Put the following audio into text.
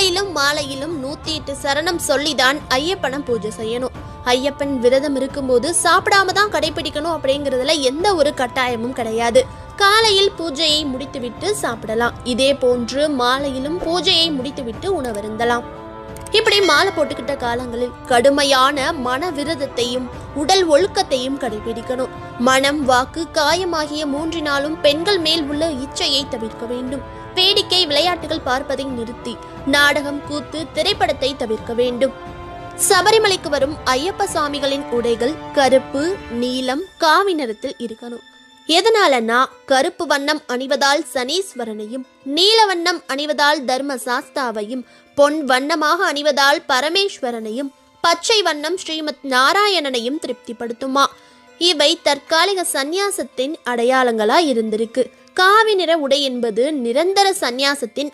காலையிலும் மாலையிலும் 108 சரணம் சொல்லிதான் ஐயப்பனை பூஜை செய்யணும். ஐயப்பன் விரதம் இருக்கும்போது சாப்பிடாம தான் கடைபிடிக்கணும் அப்படிங்கிறதுல எந்த ஒரு கட்டாயமும் கிடையாது. காலையில் பூஜையை முடித்துவிட்டு சாப்பிடலாம். இதே போன்று மாலையிலும் பூஜையை முடித்துவிட்டு உணவருந்தலாம். இப்படி மாலை போட்டுக்கிட்ட காலங்களில் கடுமையான மன விரதத்தையும் உடல் ஒழுக்கத்தையும் கடைபிடிக்கணும். மனம், வாக்கு, காயம் ஆகிய 3 பெண்கள் மேல் உள்ள இச்சையை தவிர்க்க வேண்டும். வேடிக்கை விளையாட்டுகள் பார்ப்பதை நிறுத்தி நாடகம், கூத்து, திரைப்படத்தை தவிர்க்க வேண்டும். சபரிமலைக்கு வரும் ஐயப்ப சாமிகளின் உடைகள் கருப்பு, நீலம், காவி நிறத்தில் இருக்கணும். எதனாலனா கருப்பு வண்ணம் அணிவதால் சனீஸ்வரனையும், நீல வண்ணம் அணிவதால் தர்மசாஸ்தாவையும், பொன் வண்ணமாக அணிவதால் பரமேஸ்வரனையும், பச்சை வண்ணம் ஸ்ரீமத் நாராயணனையும் திருப்திப்படுத்துமா. இவை தற்காலிக சந்நியாசத்தின் அடையாளங்களா இருந்திருக்கு. காவி நிற உடை என்பது நிரந்தர சந்நியாசத்தின்